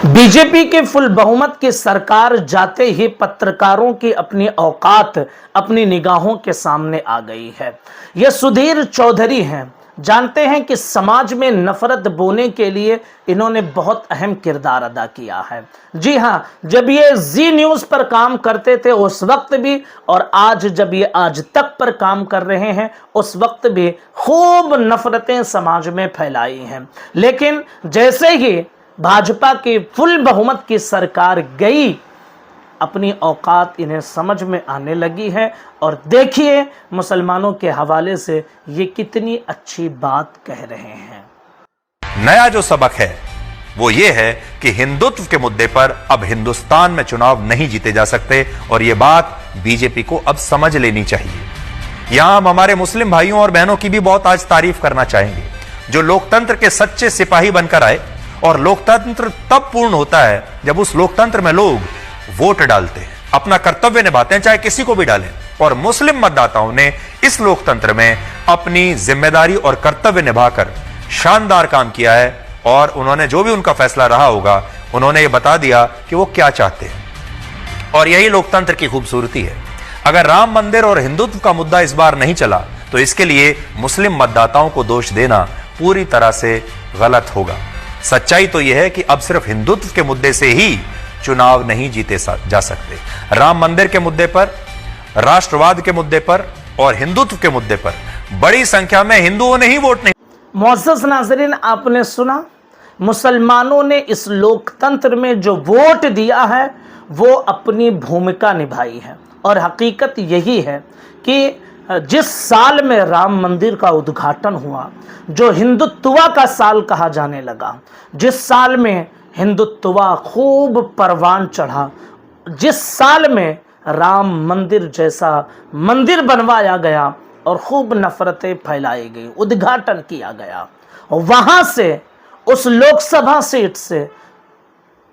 BJP के full बहुमत की सरकार जाते ही पत्रकारों की अपनी औकात अपनी निगाहों के सामने आ गई है। यह सुधीर चौधरी हैं। जानते हैं कि समाज में नफरत बोने के लिए इन्होंने बहुत अहम किरदार अदा किया है। जी हां, जब ये जी न्यूज़ पर काम करते थे उस वक्त भी, और आज जब ये आज तक पर काम कर रहे हैं उस वक्त भी खूब नफरतें समाज में फैलाई हैं। लेकिन जैसे ही भाजपा की फुल बहुमत की सरकार गई, अपनी औकात इन्हें समझ में आने लगी है। और देखिए मुसलमानों के हवाले से ये कितनी अच्छी बात कह रहे हैं। नया जो सबक है वो ये है कि हिंदुत्व के मुद्दे पर अब हिंदुस्तान में चुनाव नहीं जीते जा सकते, और ये बात बीजेपी को अब समझ लेनी चाहिए। यहां हम हमारे मुस्लिम भाइयों और बहनों की भी बहुत आज तारीफ करना चाहेंगे, जो लोकतंत्र के सच्चे सिपाही बनकर आए। और लोकतंत्र तब पूर्ण होता है जब उस लोकतंत्र में लोग वोट डालते हैं, अपना कर्तव्य निभाते हैं, चाहे किसी को भी डालें। और मुस्लिम मतदाताओं ने इस लोकतंत्र में अपनी जिम्मेदारी और कर्तव्य निभाकर शानदार काम किया है, और उन्होंने जो भी उनका फैसला रहा होगा उन्होंने ये बता दिया कि वो क्या चाहते हैं। और यही लोकतंत्र की खूबसूरती है। अगर राम मंदिर और हिंदुत्व का मुद्दा इस बार नहीं चला तो इसके लिए मुस्लिम मतदाताओं को दोष देना पूरी तरह से गलत होगा। सच्चाई तो यह है कि अब सिर्फ हिंदुत्व के मुद्दे से ही चुनाव नहीं जीते जा सकते। राम मंदिर के मुद्दे पर, राष्ट्रवाद के मुद्दे पर और हिंदुत्व के मुद्दे पर बड़ी संख्या में हिंदुओं ने ही वोट नहीं। मोअज़्ज़ज़ नाज़रीन, आपने सुना, मुसलमानों ने इस लोकतंत्र में जो वोट दिया है वो अपनी भूमिका निभाई है। और हकीकत यही है कि जिस साल में राम मंदिर का उद्घाटन हुआ, जो हिंदुत्व का साल कहा जाने लगा, जिस साल में हिंदुत्व खूब परवान चढ़ा, जिस साल में राम मंदिर जैसा मंदिर बनवाया गया और खूब नफरतें फैलाई गई, उद्घाटन किया गया, वहां से उस लोकसभा सीट से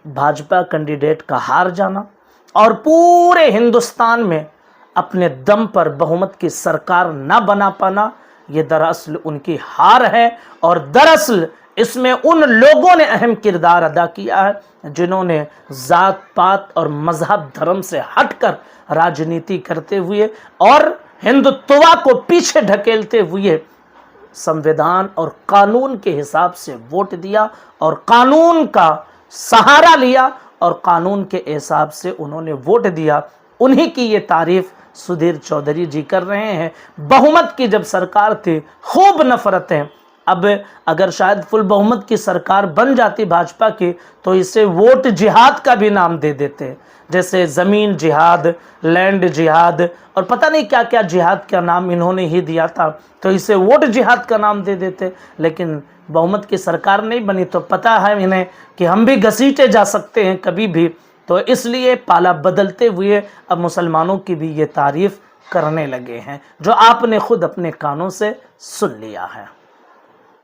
भाजपा कैंडिडेट का हार जाना और पूरे हिंदुस्तान में अपने दम पर बहुमत की सरकार न बना पाना, ये दरअसल उनकी हार है। और दरअसल इसमें उन लोगों ने अहम किरदार अदा किया है जिन्होंने जात पात और मजहब धर्म से हटकर राजनीति करते हुए और हिंदुत्व को पीछे ढकेलते हुए संविधान और कानून के हिसाब से वोट दिया और कानून का सहारा लिया और कानून के हिसाब से उन्होंने वोट दिया। उन्हीं की ये तारीफ सुधीर चौधरी जी कर रहे हैं। बहुमत की जब सरकार थी खूब नफरतें, अब अगर शायद फुल बहुमत की सरकार बन जाती भाजपा की तो इसे वोट जिहाद का भी नाम दे देते, जैसे ज़मीन जिहाद, लैंड जिहाद और पता नहीं क्या क्या जिहाद का नाम इन्होंने ही दिया था, तो इसे वोट जिहाद का नाम दे देते। लेकिन बहुमत की सरकार नहीं बनी तो पता है इन्हें कि हम भी घसीटे जा सकते हैं कभी भी, तो इसलिए पाला बदलते हुए अब मुसलमानों की भी ये तारीफ करने लगे हैं, जो आपने खुद अपने कानों से सुन लिया है।